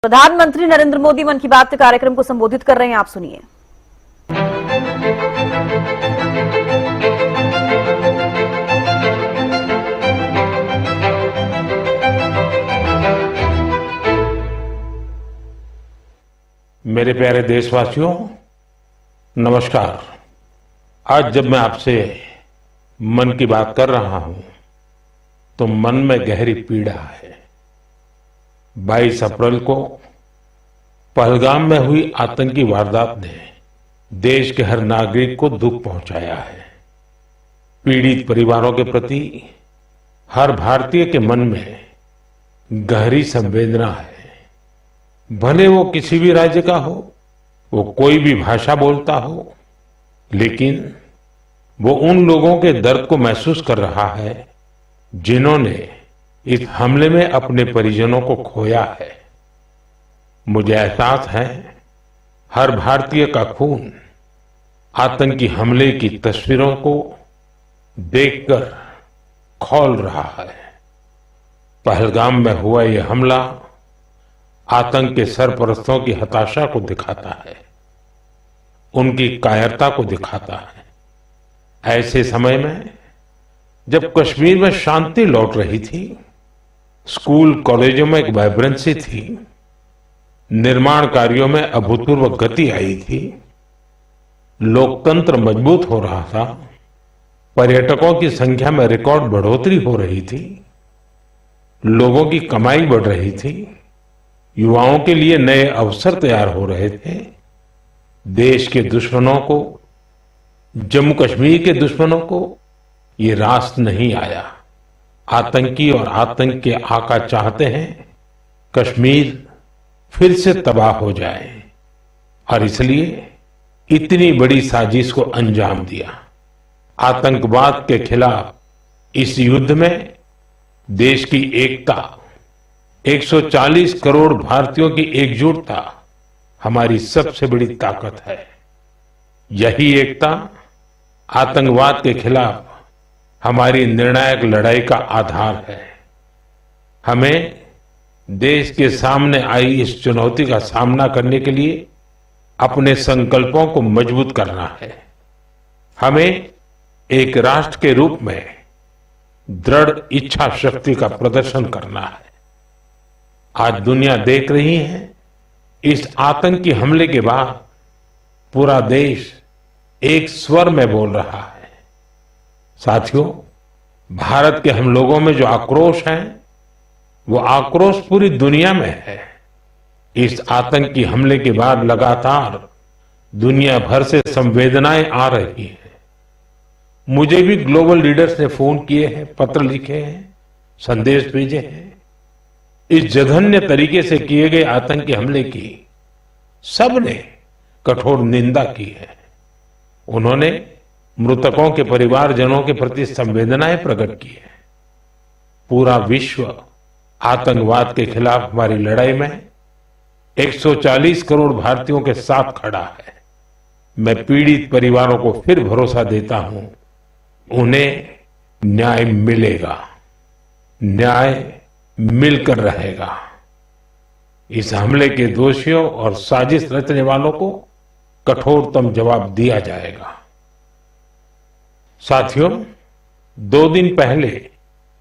प्रधानमंत्री नरेंद्र मोदी मन की बात कार्यक्रम को संबोधित कर रहे हैं, आप सुनिए। मेरे प्यारे देशवासियों, नमस्कार। आज जब मैं आपसे मन की बात कर रहा हूं तो मन में गहरी पीड़ा है। 22 अप्रैल को पहलगाम में हुई आतंकी वारदात ने देश के हर नागरिक को दुख पहुंचाया है। पीड़ित परिवारों के प्रति हर भारतीय के मन में गहरी संवेदना है। भले वो किसी भी राज्य का हो, वो कोई भी भाषा बोलता हो, लेकिन वो उन लोगों के दर्द को महसूस कर रहा है जिन्होंने इस हमले में अपने परिजनों को खोया है। मुझे एहसास है हर भारतीय का खून आतंकी हमले की तस्वीरों को देखकर खौल रहा है। पहलगाम में हुआ यह हमला आतंक के सरपरस्तों की हताशा को दिखाता है, उनकी कायरता को दिखाता है। ऐसे समय में जब कश्मीर में शांति लौट रही थी, स्कूल कॉलेजों में एक वाइब्रेंसी थी, निर्माण कार्यों में अभूतपूर्व गति आई थी, लोकतंत्र मजबूत हो रहा था, पर्यटकों की संख्या में रिकॉर्ड बढ़ोतरी हो रही थी, लोगों की कमाई बढ़ रही थी, युवाओं के लिए नए अवसर तैयार हो रहे थे, देश के दुश्मनों को, जम्मू कश्मीर के दुश्मनों को ये रास नहीं आया। आतंकी और आतंक के आका चाहते हैं कश्मीर फिर से तबाह हो जाए और इसलिए इतनी बड़ी साजिश को अंजाम दिया। आतंकवाद के खिलाफ इस युद्ध में देश की एकता, 140 करोड़ भारतीयों की एकजुटता हमारी सबसे बड़ी ताकत है। यही एकता आतंकवाद के खिलाफ हमारी निर्णायक लड़ाई का आधार है। हमें देश के सामने आई इस चुनौती का सामना करने के लिए अपने संकल्पों को मजबूत करना है। हमें एक राष्ट्र के रूप में दृढ़ इच्छा शक्ति का प्रदर्शन करना है। आज दुनिया देख रही है, इस आतंकी हमले के बाद पूरा देश एक स्वर में बोल रहा है। साथियों, भारत के हम लोगों में जो आक्रोश है, वो आक्रोश पूरी दुनिया में है। इस आतंकी हमले के बाद लगातार दुनिया भर से संवेदनाएं आ रही हैं। मुझे भी ग्लोबल लीडर्स ने फोन किए हैं, पत्र लिखे हैं, संदेश भेजे हैं। इस जघन्य तरीके से किए गए आतंकी हमले की सबने कठोर निंदा की है। उन्होंने मृतकों के परिवारजनों के प्रति संवेदनाएं प्रकट की है। पूरा विश्व आतंकवाद के खिलाफ हमारी लड़ाई में 140 करोड़ भारतीयों के साथ खड़ा है। मैं पीड़ित परिवारों को फिर भरोसा देता हूं, उन्हें न्याय मिलेगा, न्याय मिलकर रहेगा। इस हमले के दोषियों और साजिश रचने वालों को कठोरतम जवाब दिया जाएगा। साथियों, 2 दिन पहले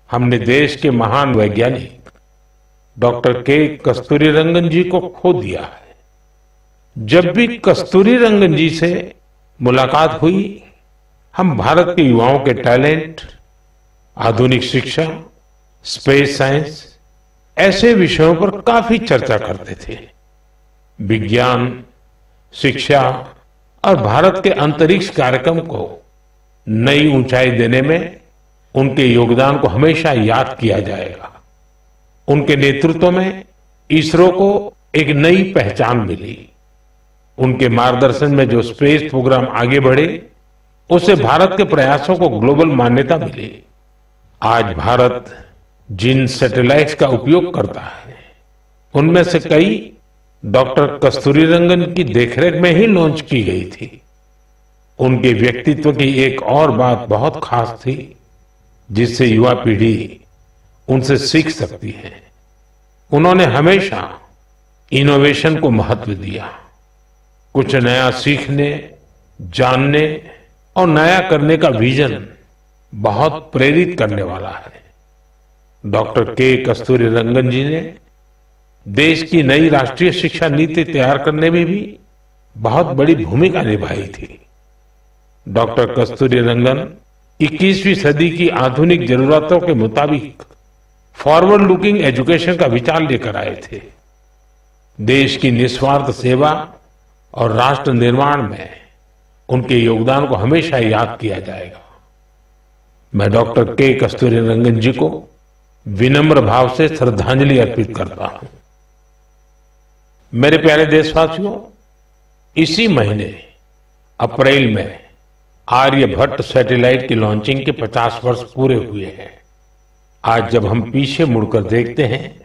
हमने देश के महान वैज्ञानिक डॉक्टर के कस्तूरीरंगन जी को खो दिया है। जब भी कस्तूरीरंगन जी से मुलाकात हुई, हम भारत के युवाओं के टैलेंट, आधुनिक शिक्षा, स्पेस साइंस ऐसे विषयों पर काफी चर्चा करते थे। विज्ञान, शिक्षा और भारत के अंतरिक्ष कार्यक्रम को नई ऊंचाई देने में उनके योगदान को हमेशा याद किया जाएगा। उनके नेतृत्व में इसरो को एक नई पहचान मिली। उनके मार्गदर्शन में जो स्पेस प्रोग्राम आगे बढ़े, उससे भारत के प्रयासों को ग्लोबल मान्यता मिली। आज भारत जिन सैटेलाइट्स का उपयोग करता है, उनमें से कई डॉक्टर कस्तूरीरंगन की देखरेख में ही लॉन्च की गई थी। उनके व्यक्तित्व की एक और बात बहुत खास थी, जिससे युवा पीढ़ी उनसे सीख सकती है। उन्होंने हमेशा इनोवेशन को महत्व दिया। कुछ नया सीखने, जानने और नया करने का विजन बहुत प्रेरित करने वाला है। डॉक्टर के कस्तूरीरंगन जी ने देश की नई राष्ट्रीय शिक्षा नीति तैयार करने में भी बहुत बड़ी भूमिका निभाई थी। डॉक्टर कस्तूरीरंगन 21वीं सदी की आधुनिक जरूरतों के मुताबिक फॉरवर्ड लुकिंग एजुकेशन का विचार लेकर आए थे। देश की निस्वार्थ सेवा और राष्ट्र निर्माण में उनके योगदान को हमेशा याद किया जाएगा। मैं डॉक्टर के कस्तूरीरंगन जी को विनम्र भाव से श्रद्धांजलि अर्पित करता हूं। मेरे प्यारे देशवासियों, इसी महीने अप्रैल में आर्यभट्ट सैटेलाइट की लॉन्चिंग के 50 वर्ष पूरे हुए हैं। आज जब हम पीछे मुड़कर देखते हैं,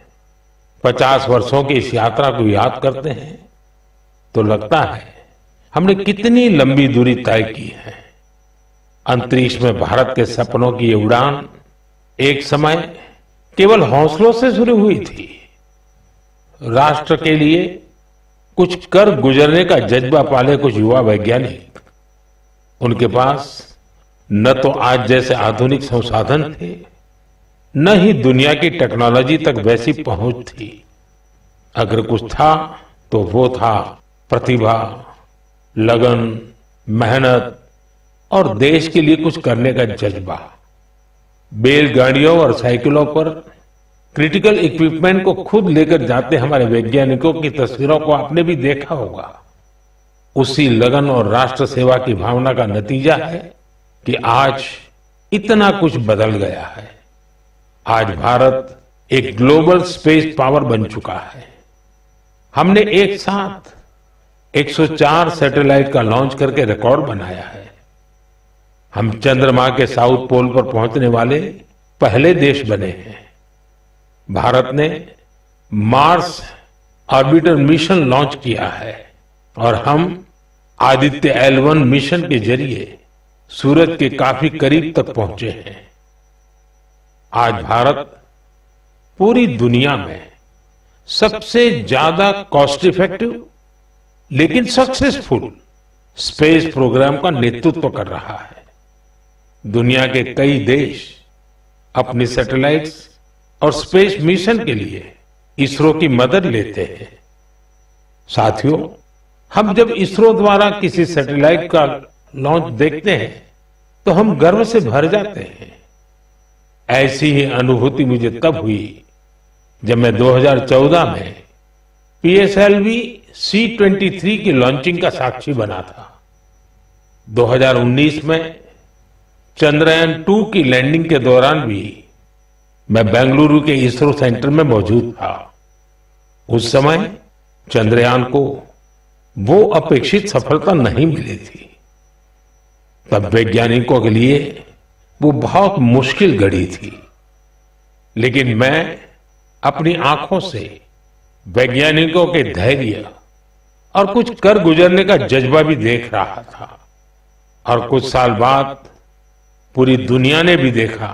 50 वर्षों की इस यात्रा को याद करते हैं, तो लगता है हमने कितनी लंबी दूरी तय की है। अंतरिक्ष में भारत के सपनों की ये उड़ान एक समय केवल हौसलों से शुरू हुई थी। राष्ट्र के लिए कुछ कर गुजरने का जज्बा पाले कुछ युवा वैज्ञानिक, उनके पास न तो आज जैसे आधुनिक संसाधन थे, न ही दुनिया की टेक्नोलॉजी तक वैसी पहुंच थी। अगर कुछ था तो वो था प्रतिभा, लगन, मेहनत और देश के लिए कुछ करने का जज्बा। बैलगाड़ियों और साइकिलों पर क्रिटिकल इक्विपमेंट को खुद लेकर जाते हमारे वैज्ञानिकों की तस्वीरों को आपने भी देखा होगा। उसी लगन और राष्ट्र सेवा की भावना का नतीजा है कि आज इतना कुछ बदल गया है। आज भारत एक ग्लोबल स्पेस पावर बन चुका है। हमने एक साथ 104 सैटेलाइट का लॉन्च करके रिकॉर्ड बनाया है। हम चंद्रमा के साउथ पोल पर पहुंचने वाले पहले देश बने हैं। भारत ने मार्स ऑर्बिटर मिशन लॉन्च किया है और हम आदित्य L1 मिशन के जरिए सूरज के काफी करीब तक पहुंचे हैं। आज भारत पूरी दुनिया में सबसे ज्यादा कॉस्ट इफेक्टिव लेकिन सक्सेसफुल स्पेस प्रोग्राम का नेतृत्व कर रहा है। दुनिया के कई देश अपनी सैटेलाइट्स और स्पेस मिशन के लिए इसरो की मदद लेते हैं। साथियों, हम जब इसरो द्वारा किसी सैटेलाइट का लॉन्च देखते हैं तो हम गर्व से भर जाते हैं। ऐसी ही अनुभूति मुझे तब हुई जब मैं 2014 में PSLV C-23 की लॉन्चिंग का साक्षी बना था। 2019 में चंद्रयान 2 की लैंडिंग के दौरान भी मैं बेंगलुरु के इसरो सेंटर में मौजूद था। उस समय चंद्रयान को वो अपेक्षित सफलता नहीं मिली थी। तब वैज्ञानिकों के लिए वो बहुत मुश्किल घड़ी थी, लेकिन मैं अपनी आंखों से वैज्ञानिकों के धैर्य और कुछ कर गुजरने का जज्बा भी देख रहा था। और कुछ साल बाद पूरी दुनिया ने भी देखा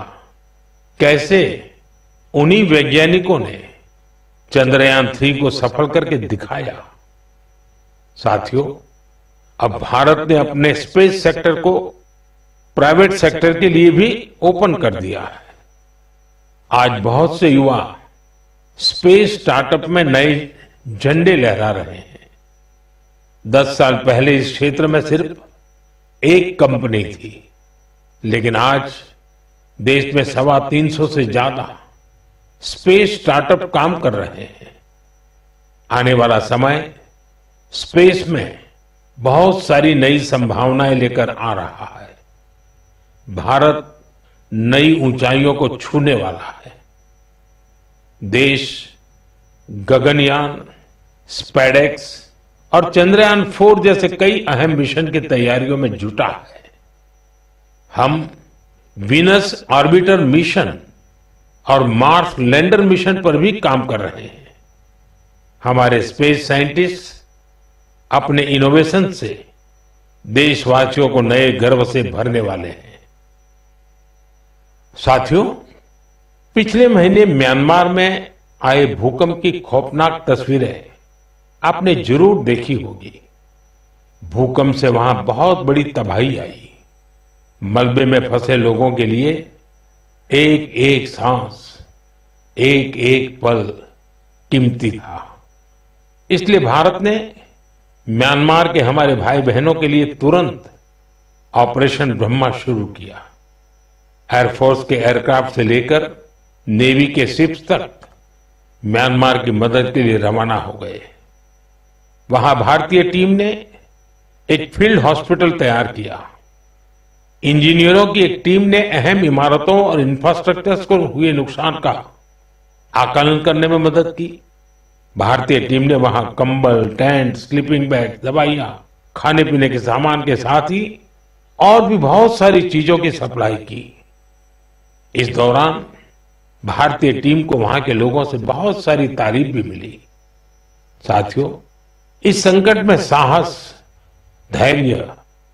कैसे उन्हीं वैज्ञानिकों ने चंद्रयान 3 को सफल करके दिखाया। साथियों, अब भारत ने अपने स्पेस सेक्टर को प्राइवेट सेक्टर के लिए भी ओपन कर दिया है। आज बहुत से युवा स्पेस स्टार्टअप में नए झंडे लहरा रहे हैं। 10 साल पहले इस क्षेत्र में सिर्फ एक कंपनी थी, लेकिन आज देश में 350 से ज्यादा स्पेस स्टार्टअप काम कर रहे हैं। आने वाला समय स्पेस में बहुत सारी नई संभावनाएं लेकर आ रहा है। भारत नई ऊंचाइयों को छूने वाला है। देश गगनयान, स्पेडेक्स और चंद्रयान 4 जैसे कई अहम मिशन की तैयारियों में जुटा है। हम वीनस ऑर्बिटर मिशन और मार्स लैंडर मिशन पर भी काम कर रहे हैं। हमारे स्पेस साइंटिस्ट अपने इनोवेशन से देशवासियों को नए गर्व से भरने वाले हैं। साथियों, पिछले महीने म्यांमार में आए भूकंप की खौफनाक तस्वीरें आपने जरूर देखी होगी। भूकंप से वहां बहुत बड़ी तबाही आई। मलबे में फंसे लोगों के लिए एक एक सांस, एक एक पल कीमती था। इसलिए भारत ने म्यांमार के हमारे भाई बहनों के लिए तुरंत ऑपरेशन ब्रह्मा शुरू किया। एयरफोर्स के एयरक्राफ्ट से लेकर नेवी के शिप्स तक म्यांमार की मदद के लिए रवाना हो गए। वहां भारतीय टीम ने एक फील्ड हॉस्पिटल तैयार किया। इंजीनियरों की एक टीम ने अहम इमारतों और इंफ्रास्ट्रक्चर्स को हुए नुकसान का आकलन करने में मदद की। भारतीय टीम ने वहां कंबल, टेंट, स्लीपिंग बैग, दवाइयां, खाने पीने के सामान के साथ ही और भी बहुत सारी चीजों की सप्लाई की। इस दौरान भारतीय टीम को वहां के लोगों से बहुत सारी तारीफ भी मिली। साथियों, इस संकट में साहस, धैर्य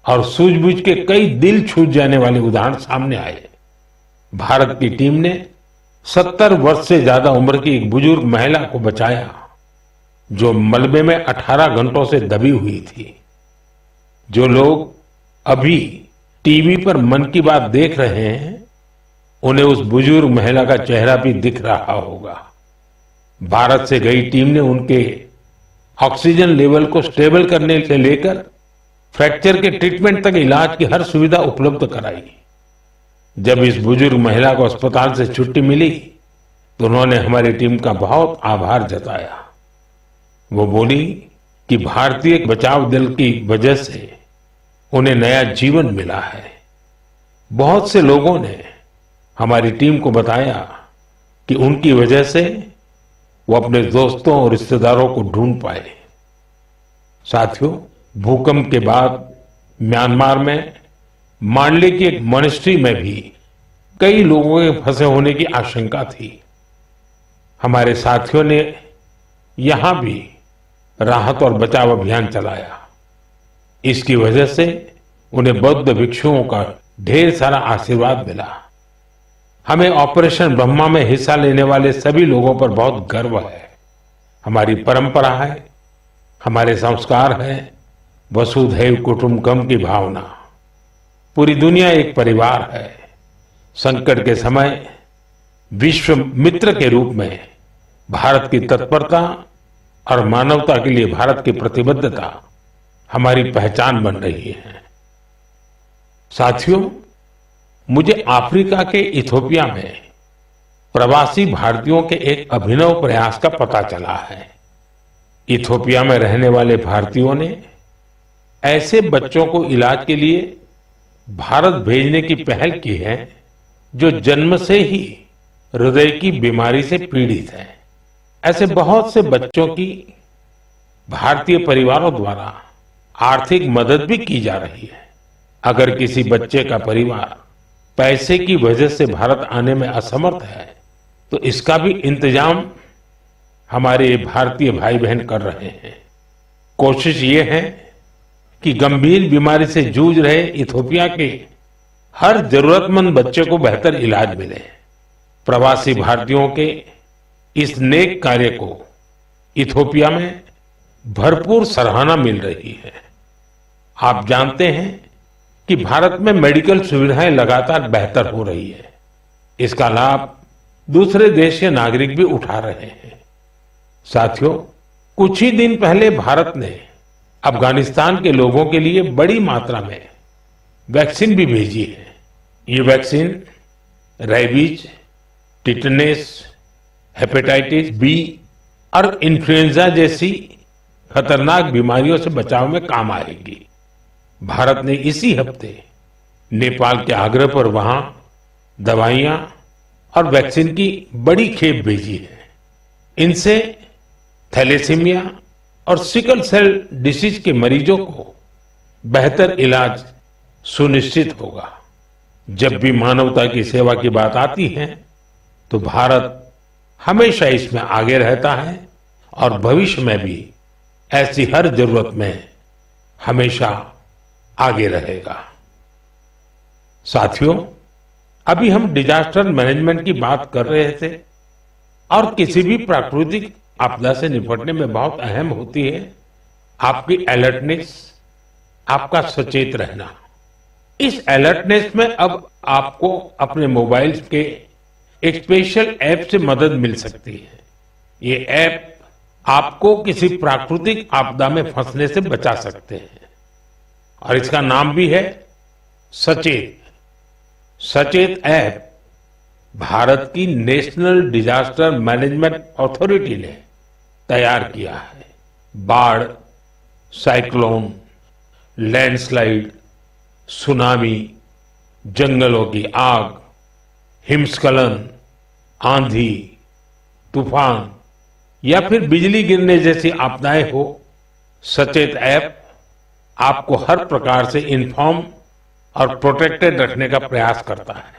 और सूझबूझ के कई दिल छू जाने वाले उदाहरण सामने आए। भारत की टीम ने 70 वर्ष से ज्यादा उम्र की एक बुजुर्ग महिला को बचाया, जो मलबे में 18 घंटों से दबी हुई थी। जो लोग अभी टीवी पर मन की बात देख रहे हैं, उन्हें उस बुजुर्ग महिला का चेहरा भी दिख रहा होगा। भारत से गई टीम ने उनके ऑक्सीजन लेवल को स्टेबल करने से लेकर फ्रैक्चर के ट्रीटमेंट तक इलाज की हर सुविधा उपलब्ध कराई। जब इस बुजुर्ग महिला को अस्पताल से छुट्टी मिली तो उन्होंने हमारी टीम का बहुत आभार जताया। वो बोली कि भारतीय बचाव दल की वजह से उन्हें नया जीवन मिला है। बहुत से लोगों ने हमारी टीम को बताया कि उनकी वजह से वो अपने दोस्तों और रिश्तेदारों को ढूंढ पाए। साथियों, भूकंप के बाद म्यांमार में मांडले की एक मॉनेस्ट्री में भी कई लोगों के फंसे होने की आशंका थी। हमारे साथियों ने यहां भी राहत और बचाव अभियान चलाया। इसकी वजह से उन्हें बौद्ध भिक्षुओं का ढेर सारा आशीर्वाद मिला। हमें ऑपरेशन ब्रह्मा में हिस्सा लेने वाले सभी लोगों पर बहुत गर्व है। हमारी परंपरा है, हमारे संस्कार है, वसुधैव कुटुंबकम की भावना। पूरी दुनिया एक परिवार है। संकट के समय विश्व मित्र के रूप में भारत की तत्परता और मानवता के लिए भारत की प्रतिबद्धता हमारी पहचान बन रही है। साथियों, मुझे अफ्रीका के इथियोपिया में प्रवासी भारतीयों के एक अभिनव प्रयास का पता चला है। इथियोपिया में रहने वाले भारतीयों ने ऐसे बच्चों को इलाज के लिए भारत भेजने की पहल की है जो जन्म से ही हृदय की बीमारी से पीड़ित हैं। ऐसे बहुत से बच्चों की भारतीय परिवारों द्वारा आर्थिक मदद भी की जा रही है। अगर किसी बच्चे का परिवार पैसे की वजह से भारत आने में असमर्थ है तो इसका भी इंतजाम हमारे भारतीय भाई बहन कर रहे हैं। कोशिश ये है कि गंभीर बीमारी से जूझ रहे इथियोपिया के हर जरूरतमंद बच्चे को बेहतर इलाज मिले। प्रवासी भारतीयों के इस नेक कार्य को इथियोपिया में भरपूर सराहना मिल रही है। आप जानते हैं कि भारत में मेडिकल सुविधाएं लगातार बेहतर हो रही है। इसका लाभ दूसरे देश के नागरिक भी उठा रहे हैं। साथियों, कुछ ही दिन पहले भारत ने अफगानिस्तान के लोगों के लिए बड़ी मात्रा में वैक्सीन भी भेजी है। ये vaccine rabies, tetanus, hepatitis B और इन्फ्लुएंजा जैसी खतरनाक बीमारियों से बचाव में काम आएगी। भारत ने इसी हफ्ते नेपाल के आग्रह पर वहां दवाइयां और वैक्सीन की बड़ी खेप भेजी है। इनसे थैलेसीमिया और सिकल सेल डिसीज के मरीजों को बेहतर इलाज सुनिश्चित होगा। जब भी मानवता की सेवा की बात आती है तो भारत हमेशा इसमें आगे रहता है और भविष्य में भी ऐसी हर जरूरत में हमेशा आगे रहेगा। साथियों, अभी हम डिजास्टर मैनेजमेंट की बात कर रहे थे और किसी भी प्राकृतिक आपदा से निपटने में बहुत अहम होती है आपकी अलर्टनेस, आपका सचेत रहना। इस अलर्टनेस में अब आपको अपने मोबाइल के एक स्पेशल ऐप से मदद मिल सकती है। ये ऐप आपको किसी प्राकृतिक आपदा में फंसने से बचा सकते हैं और इसका नाम भी है सचेत। सचेत ऐप भारत की नेशनल डिजास्टर मैनेजमेंट अथॉरिटी ने तैयार किया है। बाढ़, साइक्लोन, लैंडस्लाइड, सुनामी, जंगलों की आग, हिमस्खलन, आंधी, तूफान या फिर बिजली गिरने जैसी आपदाएं हो, सचेत ऐप आपको हर प्रकार से इन्फॉर्म और प्रोटेक्टेड रखने का प्रयास करता है।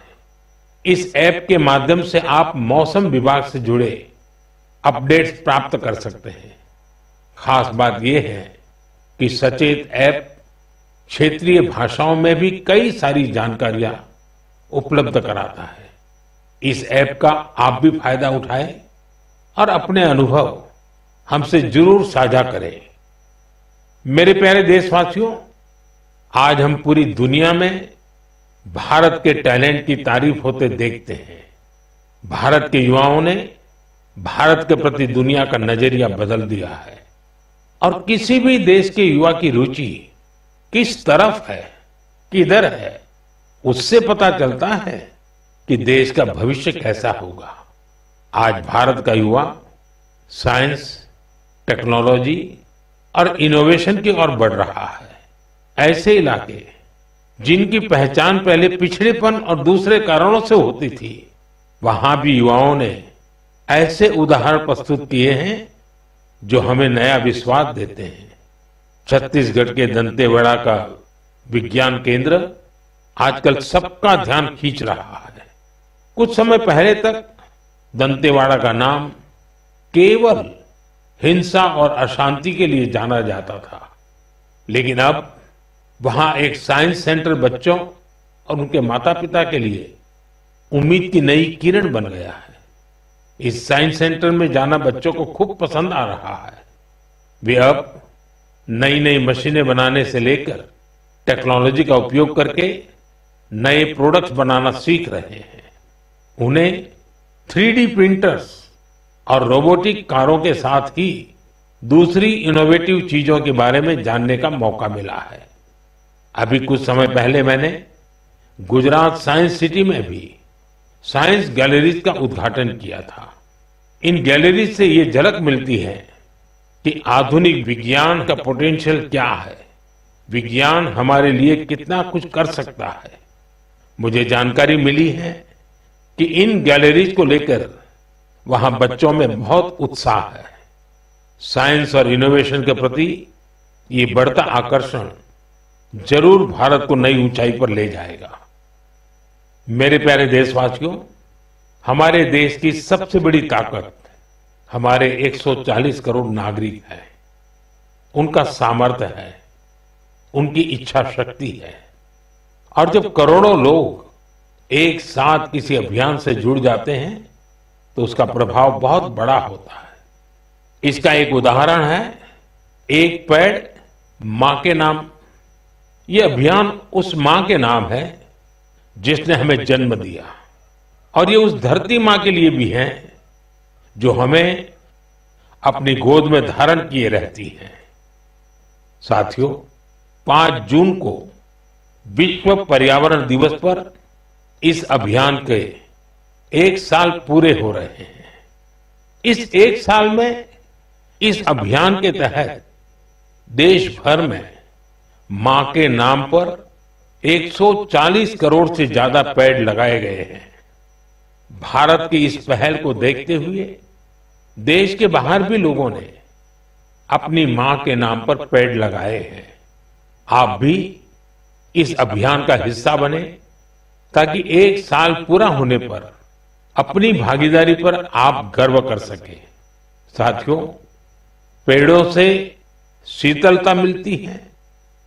इस ऐप के माध्यम से आप मौसम विभाग से जुड़े अपडेट्स प्राप्त कर सकते हैं। खास बात यह है कि सचेत ऐप क्षेत्रीय भाषाओं में भी कई सारी जानकारियां उपलब्ध कराता है। इस ऐप का आप भी फायदा उठाएं और अपने अनुभव हमसे जरूर साझा करें। मेरे प्यारे देशवासियों, आज हम पूरी दुनिया में भारत के टैलेंट की तारीफ होते देखते हैं। भारत के युवाओं ने भारत के प्रति दुनिया का नजरिया बदल दिया है और किसी भी देश के युवा की रुचि किस तरफ है, किधर है, उससे पता चलता है कि देश का भविष्य कैसा होगा। आज भारत का युवा साइंस, टेक्नोलॉजी और इनोवेशन की ओर बढ़ रहा है। ऐसे इलाके जिनकी पहचान पहले पिछड़ेपन और दूसरे कारणों से होती थी, वहां भी युवाओं ने ऐसे उदाहरण प्रस्तुत किए हैं जो हमें नया विश्वास देते हैं। छत्तीसगढ़ के दंतेवाड़ा का विज्ञान केंद्र आजकल सबका ध्यान खींच रहा है। कुछ समय पहले तक दंतेवाड़ा का नाम केवल हिंसा और अशांति के लिए जाना जाता था, लेकिन अब वहां एक साइंस सेंटर बच्चों और उनके माता पिता के लिए उम्मीद की नई किरण बन गया है। इस साइंस सेंटर में जाना बच्चों को खूब पसंद आ रहा है। वे अब नई नई मशीनें बनाने से लेकर टेक्नोलॉजी का उपयोग करके नए प्रोडक्ट्स बनाना सीख रहे हैं। उन्हें 3D प्रिंटर्स और रोबोटिक कारों के साथ ही दूसरी इनोवेटिव चीजों के बारे में जानने का मौका मिला है। अभी कुछ समय पहले मैंने गुजरात साइंस सिटी में भी साइंस गैलरीज का उद्घाटन किया था। इन गैलरीज से ये झलक मिलती है कि आधुनिक विज्ञान का पोटेंशियल क्या है, विज्ञान हमारे लिए कितना कुछ कर सकता है। मुझे जानकारी मिली है कि इन गैलरीज को लेकर वहां बच्चों में बहुत उत्साह है। साइंस और इनोवेशन के प्रति ये बढ़ता आकर्षण जरूर भारत को नई ऊंचाई पर ले जाएगा। मेरे प्यारे देशवासियों, हमारे देश की सबसे बड़ी ताकत हमारे 140 करोड़ नागरिक हैं। उनका सामर्थ्य है, उनकी इच्छा शक्ति है। और जब करोड़ों लोग एक साथ किसी अभियान से जुड़ जाते हैं तो उसका प्रभाव बहुत बड़ा होता है। इसका एक उदाहरण है एक पेड़ मां के नाम। ये अभियान उस मां के नाम है जिसने हमें जन्म दिया, और ये उस धरती मां के लिए भी है जो हमें अपनी गोद में धारण किए रहती है। साथियों, 5 जून को विश्व पर्यावरण दिवस पर इस अभियान के 1 साल पूरे हो रहे हैं। इस 1 साल में इस अभियान के तहत देश भर में मां के नाम पर 140 करोड़ से ज्यादा पेड़ लगाए गए हैं। भारत की इस पहल को देखते हुए देश के बाहर भी लोगों ने अपनी मां के नाम पर पेड़ लगाए हैं। आप भी इस अभियान का हिस्सा बने ताकि 1 साल पूरा होने पर अपनी भागीदारी पर आप गर्व कर सकें। साथियों, पेड़ों से शीतलता मिलती है,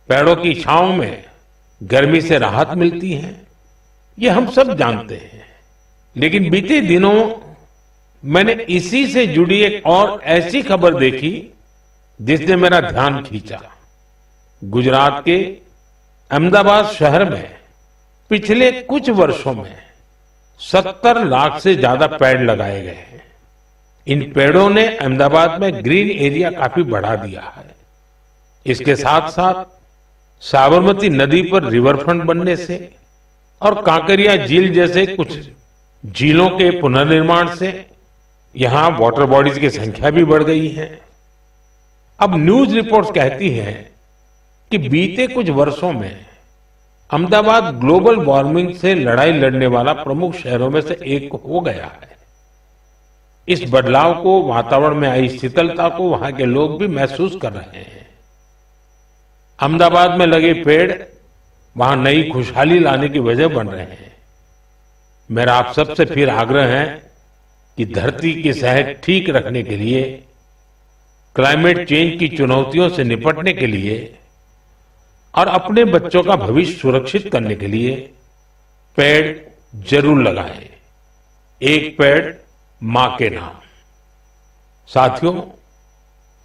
पेड़ों की छांव में गर्मी से राहत मिलती है, ये हम सब जानते हैं। लेकिन बीते दिनों मैंने इसी से जुड़ी एक और ऐसी खबर देखी जिसने मेरा ध्यान खींचा। गुजरात के अहमदाबाद शहर में पिछले कुछ वर्षों में 70 लाख से ज्यादा पेड़ लगाए गए हैं। इन पेड़ों ने अहमदाबाद में ग्रीन एरिया काफी बढ़ा दिया है। इसके साथ साथ साबरमती नदी पर रिवरफ्रंट बनने से और कांकरिया झील जैसे कुछ झीलों के पुनर्निर्माण से यहां वाटर बॉडीज की संख्या भी बढ़ गई है। अब न्यूज रिपोर्ट्स कहती हैं कि बीते कुछ वर्षों में अहमदाबाद ग्लोबल वार्मिंग से लड़ाई लड़ने वाला प्रमुख शहरों में से एक हो गया है। इस बदलाव को, वातावरण में आई शीतलता को वहां के लोग भी महसूस कर रहे हैं। अहमदाबाद में लगे पेड़ वहां नई खुशहाली लाने की वजह बन रहे हैं। मेरा आप सबसे फिर आग्रह है कि धरती की सेहत ठीक रखने के लिए, क्लाइमेट चेंज की चुनौतियों से निपटने के लिए और अपने बच्चों का भविष्य सुरक्षित करने के लिए पेड़ जरूर लगाएं। एक पेड़ मां के नाम। साथियों,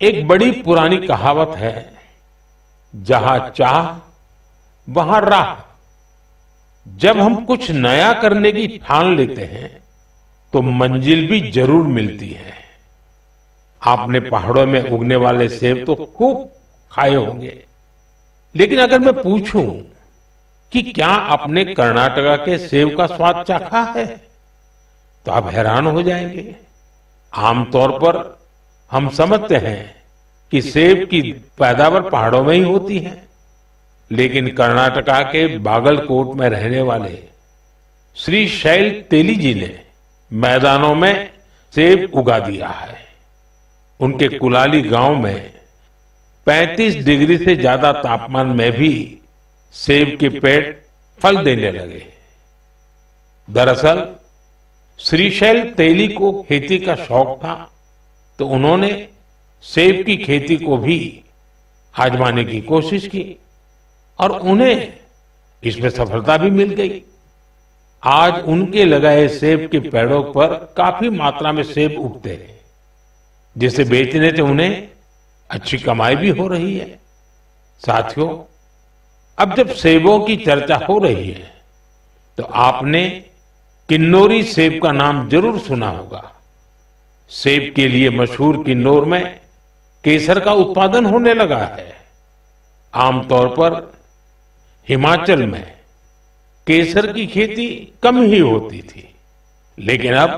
एक बड़ी पुरानी कहावत है, जहां चाह वहां राह। जब हम कुछ नया करने की ठान लेते हैं तो मंजिल भी जरूर मिलती है। आपने पहाड़ों में उगने वाले सेब तो खूब खाए होंगे, लेकिन अगर मैं पूछूं कि क्या आपने कर्नाटका के सेब का स्वाद चाखा है तो आप हैरान हो जाएंगे। आमतौर पर हम समझते हैं कि सेब की पैदावार पहाड़ों में ही होती है, लेकिन कर्नाटका के बागलकोट में रहने वाले श्री शैल तेली जी ने मैदानों में सेब उगा दिया है। उनके कुलाली गांव में 35 डिग्री से ज्यादा तापमान में भी सेब के पेड़ फल देने लगे। दरअसल श्रीशैल तेली को खेती का शौक था, तो उन्होंने सेब की खेती को भी आजमाने की कोशिश की और उन्हें इसमें सफलता भी मिल गई। आज उनके लगाए सेब के पेड़ों पर काफी मात्रा में सेब उगते हैं, जिसे बेचने से उन्हें अच्छी कमाई भी हो रही है। साथियों, अब जब सेबों की चर्चा हो रही है तो आपने किन्नौरी सेब का नाम जरूर सुना होगा। सेब के लिए मशहूर किन्नौर में केसर का उत्पादन होने लगा है। आमतौर पर हिमाचल में केसर की खेती कम ही होती थी, लेकिन अब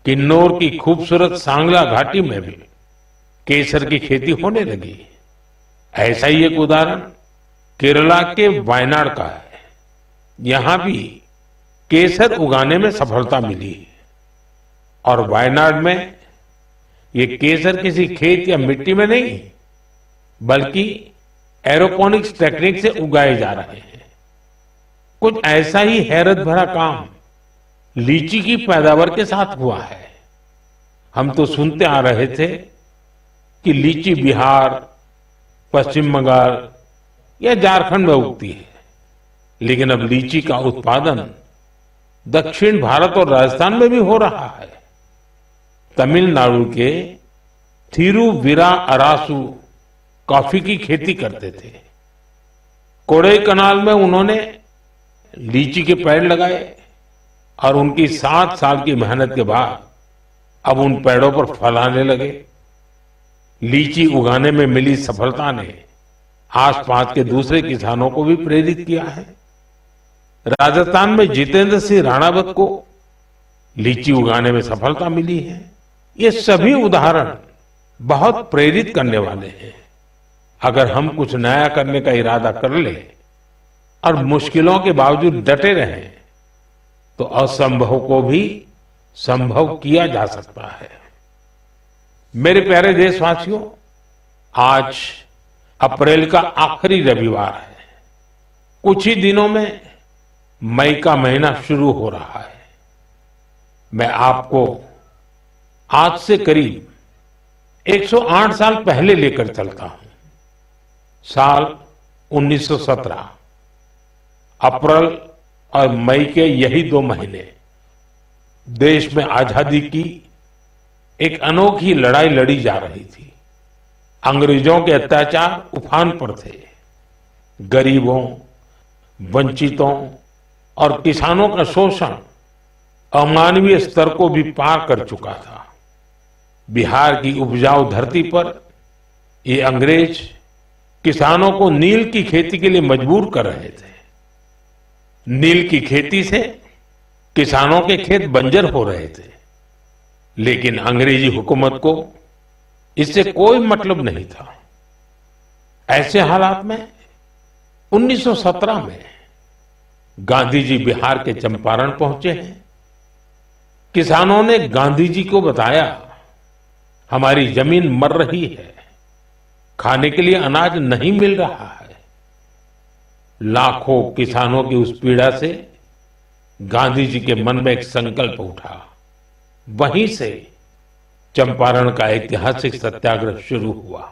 किन्नौर की खूबसूरत सांगला घाटी में भी केसर की खेती होने लगी। ऐसा ही एक उदाहरण केरला के वायनाड का है। यहां भी केसर उगाने में सफलता मिली और वायनाड में ये केसर किसी खेत या मिट्टी में नहीं, बल्कि एरोपोनिक्स टेक्निक से उगाए जा रहे हैं। कुछ ऐसा ही हैरत भरा काम लीची की पैदावार के साथ हुआ है। हम तो सुनते आ रहे थे कि लीची बिहार, पश्चिम बंगाल या झारखंड में उगती है, लेकिन अब लीची का उत्पादन दक्षिण भारत और राजस्थान में भी हो रहा है। तमिलनाडु के थिरुविरा अरासु कॉफी की खेती करते थे। कोडाईकनाल में उन्होंने लीची के पेड़ लगाए और उनकी 7 साल की मेहनत के बाद अब उन पेड़ों पर फल आने लगे। लीची उगाने में मिली सफलता ने आसपास के दूसरे किसानों को भी प्रेरित किया है। राजस्थान में जितेंद्र सिंह राणावत को लीची उगाने में सफलता मिली है। ये सभी उदाहरण बहुत प्रेरित करने वाले हैं। अगर हम कुछ नया करने का इरादा कर ले और मुश्किलों के बावजूद डटे रहें, तो असंभव को भी संभव किया जा सकता है। मेरे प्यारे देशवासियों, आज अप्रैल का आखिरी रविवार है। कुछ ही दिनों में मई का महीना शुरू हो रहा है। मैं आपको आज से करीब 108 साल पहले लेकर चलता हूं। साल 1917। अप्रैल और मई के यही 2 महीने देश में आजादी की एक अनोखी लड़ाई लड़ी जा रही थी। अंग्रेजों के अत्याचार उफान पर थे। गरीबों, वंचितों और किसानों का शोषण अमानवीय स्तर को भी पार कर चुका था। बिहार की उपजाऊ धरती पर ये अंग्रेज किसानों को नील की खेती के लिए मजबूर कर रहे थे। नील की खेती से किसानों के खेत बंजर हो रहे थे, लेकिन अंग्रेजी हुकूमत को इससे कोई मतलब नहीं था। ऐसे हालात में 1917 में गांधी जी बिहार के चंपारण पहुंचे हैं। किसानों ने गांधी जी को बताया, हमारी जमीन मर रही है, खाने के लिए अनाज नहीं मिल रहा है। लाखों किसानों की उस पीड़ा से गांधी जी के मन में एक संकल्प उठा। वहीं से चंपारण का ऐतिहासिक सत्याग्रह शुरू हुआ।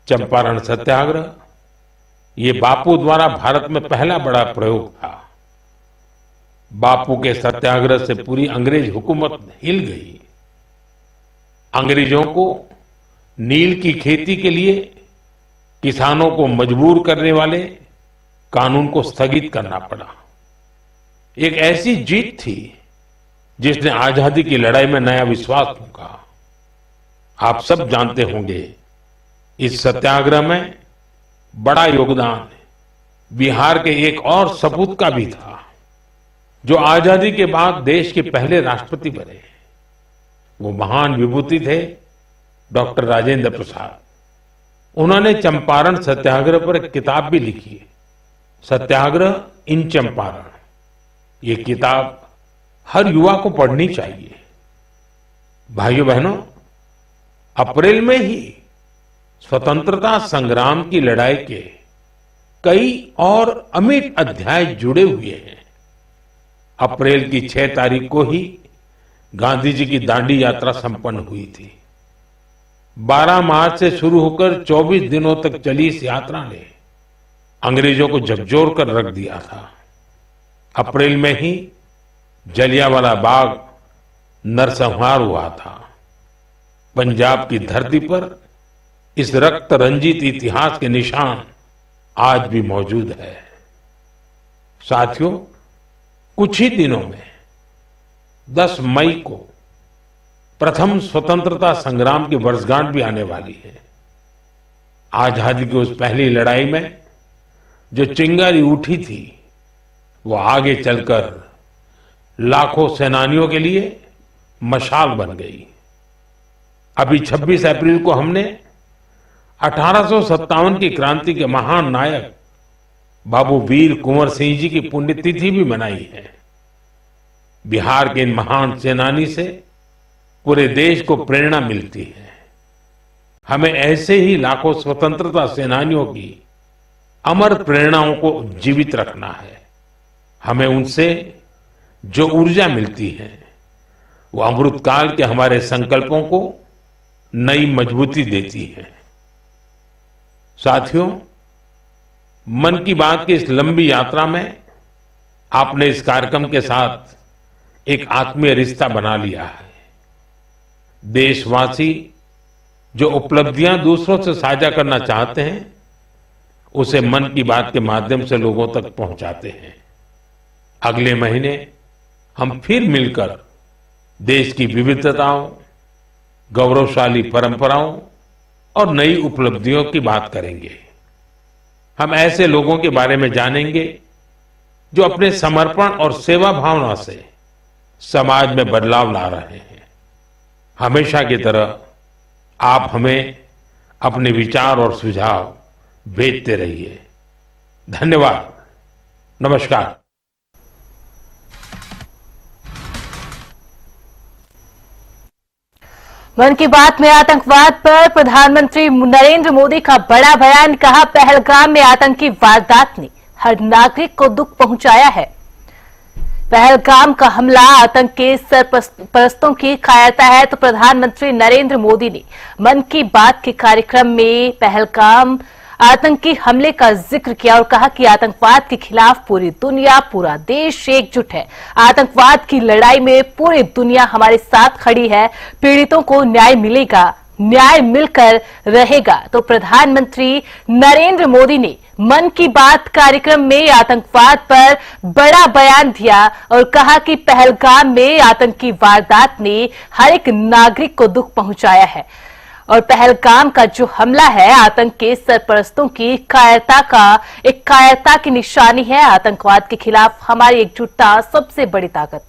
चंपारण सत्याग्रह ये बापू द्वारा भारत में पहला बड़ा प्रयोग था। बापू के सत्याग्रह से पूरी अंग्रेज हुकूमत हिल गई। अंग्रेजों को नील की खेती के लिए किसानों को मजबूर करने वाले कानून को स्थगित करना पड़ा। एक ऐसी जीत थी जिसने आजादी की लड़ाई में नया विश्वास फूंका। आप सब जानते होंगे, इस सत्याग्रह में बड़ा योगदान बिहार के एक और सपूत का भी था, जो आजादी के बाद देश के पहले राष्ट्रपति बने। वो महान विभूति थे डॉक्टर राजेंद्र प्रसाद। उन्होंने चंपारण सत्याग्रह पर एक किताब भी लिखी, सत्याग्रह इन चंपारण। ये किताब हर युवा को पढ़नी चाहिए। भाइयों बहनों, अप्रैल में ही स्वतंत्रता संग्राम की लड़ाई के कई और अमिट अध्याय जुड़े हुए हैं। अप्रैल की 6 तारीख को ही गांधी जी की दांडी यात्रा संपन्न हुई थी। 12 मार्च से शुरू होकर 24 दिनों तक चली इस यात्रा ने अंग्रेजों को झकझोर कर रख दिया था। अप्रैल में ही जलियांवाला बाग नरसंहार हुआ था। पंजाब की धरती पर इस रक्त रंजित इतिहास के निशान आज भी मौजूद है। साथियों, कुछ ही दिनों में 10 मई को प्रथम स्वतंत्रता संग्राम की वर्षगांठ भी आने वाली है। आजादी की उस पहली लड़ाई में जो चिंगारी उठी थी, वो आगे चलकर लाखों सेनानियों के लिए मशाल बन गई। अभी 26 अप्रैल को हमने 1857 की क्रांति के महान नायक बाबू वीर कुंवर सिंह जी की पुण्यतिथि भी मनाई है। बिहार के इन महान सेनानी से पूरे देश को प्रेरणा मिलती है। हमें ऐसे ही लाखों स्वतंत्रता सेनानियों की अमर प्रेरणाओं को जीवित रखना है। हमें उनसे जो ऊर्जा मिलती है, वो अमृतकाल के हमारे संकल्पों को नई मजबूती देती है। साथियों, मन की बात की इस लंबी यात्रा में आपने इस कार्यक्रम के साथ एक आत्मीय रिश्ता बना लिया है। देशवासी जो उपलब्धियां दूसरों से साझा करना चाहते हैं, उसे मन की बात के माध्यम से लोगों तक पहुंचाते हैं। अगले महीने हम फिर मिलकर देश की विविधताओं, गौरवशाली परंपराओं और नई उपलब्धियों की बात करेंगे। हम ऐसे लोगों के बारे में जानेंगे जो अपने समर्पण और सेवा भावना से समाज में बदलाव ला रहे हैं। हमेशा की तरह आप हमें अपने विचार और सुझाव भेजते रहिए। धन्यवाद। नमस्कार। मन की बात में आतंकवाद पर प्रधानमंत्री नरेंद्र मोदी का बड़ा बयान। कहा, पहलगाम में आतंकी वारदात ने हर नागरिक को दुख पहुंचाया है। पहलगाम का हमला आतंक के सरपरस्तों की कायरता है, तो प्रधानमंत्री नरेंद्र मोदी ने मन की बात के कार्यक्रम में पहलगाम आतंकी हमले का जिक्र किया और कहा कि आतंकवाद के खिलाफ पूरी दुनिया, पूरा देश एकजुट है। आतंकवाद की लड़ाई में पूरी दुनिया हमारे साथ खड़ी है। पीड़ितों को न्याय मिलेगा, न्याय मिलकर रहेगा। तो प्रधानमंत्री नरेंद्र मोदी ने मन की बात कार्यक्रम में आतंकवाद पर बड़ा बयान दिया और कहा कि पहलगाम में आतंकी वारदात ने हर एक नागरिक को दुख पहुंचाया है और पहलगाम का जो हमला है आतंक के सरपरस्तों की कायरता की निशानी है। आतंकवाद के खिलाफ हमारी एकजुटता सबसे बड़ी ताकत।